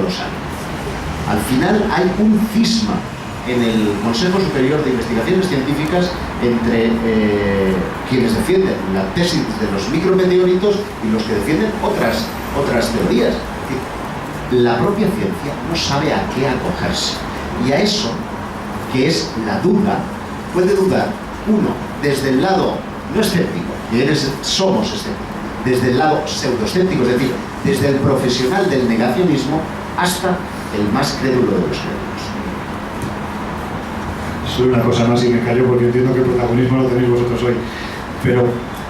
los hay. Al final hay un cisma en el Consejo Superior de Investigaciones Científicas entre quienes defienden la tesis de los micrometeoritos y los que defienden otras teorías. La propia ciencia no sabe a qué acogerse. Y a eso, que es la duda, puede dudar uno desde el lado no escéptico, somos escépticos, desde el lado pseudoescéptico, es decir, desde el profesional del negacionismo hasta el más crédulo de los crédulos. Solo una cosa más y me callo porque entiendo que el protagonismo lo tenéis vosotros hoy. Pero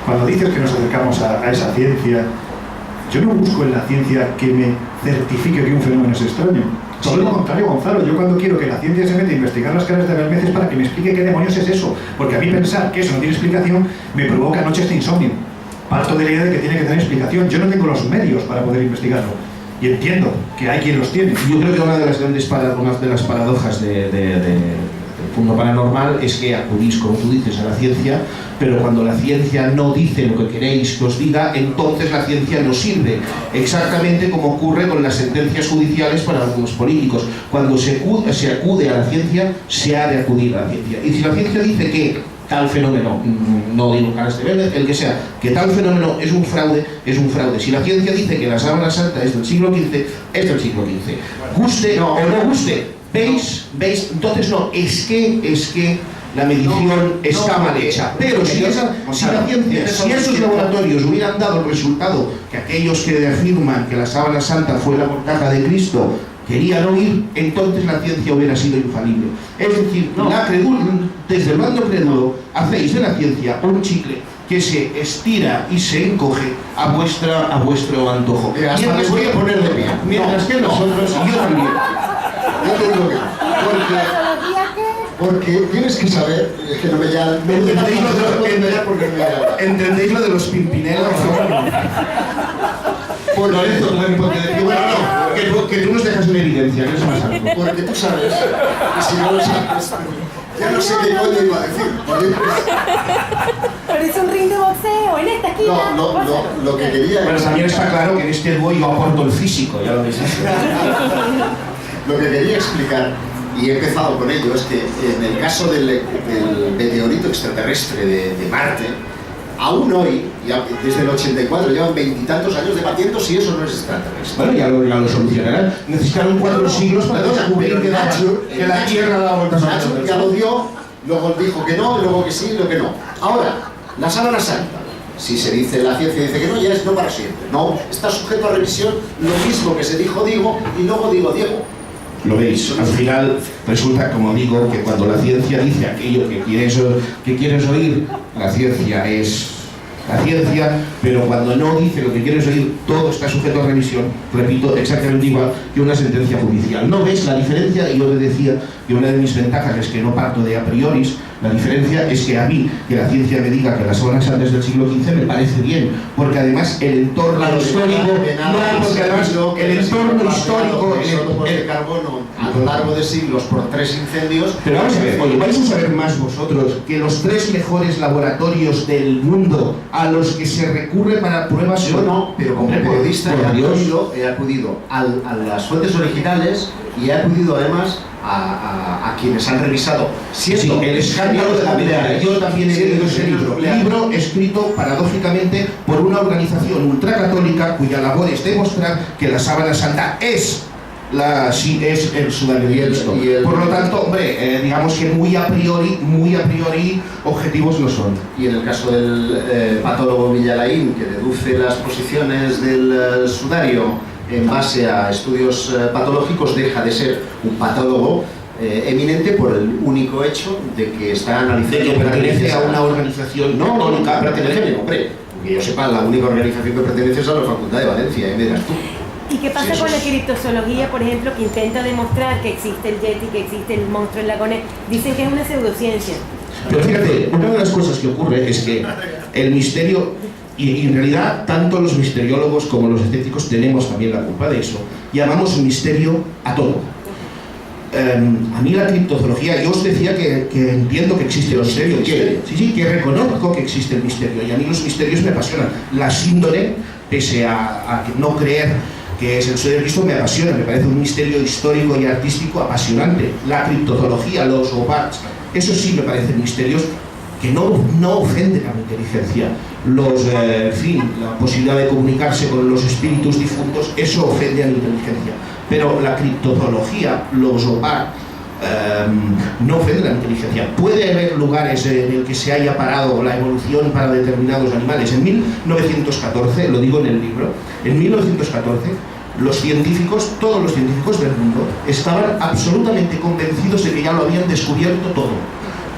cuando dices que nos acercamos a esa ciencia, yo no busco en la ciencia que me certifique que un fenómeno es extraño. Todo lo contrario, Gonzalo. Yo cuando quiero que la ciencia se meta a investigar las caras de Belmez es para que me explique qué demonios es eso. Porque a mí pensar que eso no tiene explicación me provoca noches de insomnio. Parto de la idea de que tiene que tener explicación. Yo no tengo los medios para poder investigarlo. Y entiendo que hay quien los tiene. Yo creo que una de las grandes paradojas del mundo paranormal es que acudís, como tú dices, a la ciencia, pero cuando la ciencia no dice lo que queréis que os diga, entonces la ciencia no sirve. Exactamente como ocurre con las sentencias judiciales para algunos políticos. Cuando se acude a la ciencia, se ha de acudir a la ciencia. Y si la ciencia dice que tal fenómeno, no digo caras de Belmez, el que sea, que tal fenómeno es un fraude, es un fraude. Si la ciencia dice que la sábana santa es del siglo XV, es del siglo XV. Guste o no guste, ¿veis? Entonces no, es que la medición está mal hecha. Pero si la ciencia, si esos laboratorios hubieran dado el resultado que aquellos que afirman que la sábana santa fue la mortaja de Cristo querían oír, entonces la ciencia hubiera sido infalible. Es decir, desde el bando crédulo hacéis de la ciencia un chicle que se estira y se encoge a vuestro antojo. Hasta les voy a poner de pie. Mientras que nosotros, yo también. Yo te digo que porque tienes que saber, es que no me llaman. ¿Entendéis lo de los pimpineros? Por Lorenzo, que tú nos dejas una evidencia, que es más algo. Porque tú sabes, y si no lo sabes, ya no sé qué coño iba a decir. Pero es un ring de boxeo, en esta esquina. No, lo que quería... Bueno, también está claro que en este dúo yo aporto el físico, ya lo veis. Lo que quería explicar, y he empezado con ello, es que en el caso del meteorito extraterrestre de Marte, aún hoy, desde el 84, llevan 20 y tantos años debatiendo si eso no es extraterrestre. Bueno, ya lo solucionarán. Necesitaron 4 siglos para descubrir que la Tierra da vueltas a la Nacho ya lo dio, luego dijo que no, luego que sí, luego que no. Ahora, la sábana santa, si se dice, la ciencia dice que no, ya es no para siempre. No, está sujeto a revisión, lo mismo que se dijo Diego y luego digo Diego. Lo veis, al final resulta, como digo, que cuando la ciencia dice aquello que quieres oír, la ciencia es la ciencia, pero cuando no dice lo que quieres oír, todo está sujeto a revisión, repito, exactamente igual que una sentencia judicial. ¿No ves la diferencia? Y yo le decía que una de mis ventajas es que no parto de a priori. La diferencia es que a mí, que la ciencia me diga que las sábanas santas del siglo XV me parece bien, porque además el entorno histórico, el carbono a lo largo de siglos por 3 incendios. Pero vamos a ver, oye, vais a saber más vosotros que los 3 mejores laboratorios del mundo a los que se recurre para pruebas. Yo no, pero como periodista he acudido a las fuentes originales y he acudido además a quienes han revisado. Sí, el escándalo de la Biblia. Yo también he leído ese libro escrito paradójicamente por una organización ultracatólica cuya labor es demostrar que la sábana santa es el sudamericano. Por lo tanto, hombre, digamos que muy a priori objetivos no son. Y en el caso del patólogo Villalain, que deduce las posiciones del sudario en base a estudios patológicos, deja de ser un patólogo eminente por el único hecho de que está analizando... De que pertenece a una organización católica. Hombre, que yo sepa, la única organización que pertenece es a la Facultad de Valencia, me dirás tú. ¿Y qué pasa con la criptozoología, por ejemplo, que intenta demostrar que existe el Yeti, que existe el monstruo en lagones? Dicen que es una pseudociencia. Pero fíjate, una de las cosas que ocurre es que el misterio, y en realidad tanto los misteriólogos como los escépticos tenemos también la culpa de eso, llamamos misterio a todo. A mí la criptozoología, yo os decía que entiendo que existe el misterio, que reconozco que existe el misterio, y a mí los misterios me apasionan. La síndrome, pese a no creer que es el sueño de Cristo, me apasiona, me parece un misterio histórico y artístico apasionante. La criptozoología, los OPARTs, eso sí me parecen misterios que no ofenden a la inteligencia. En fin, la posibilidad de comunicarse con los espíritus difuntos, eso ofende a la inteligencia. Pero la criptozoología, los OPART, no ofende a la inteligencia. Puede haber lugares en el que se haya parado la evolución para determinados animales. En 1914, lo digo en el libro, en 1914 los científicos, todos los científicos del mundo, estaban absolutamente convencidos de que ya lo habían descubierto todo.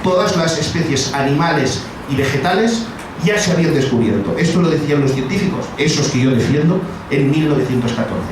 Todas las especies animales y vegetales ya se habían descubierto. Esto lo decían los científicos, esos que yo defiendo, en 1914.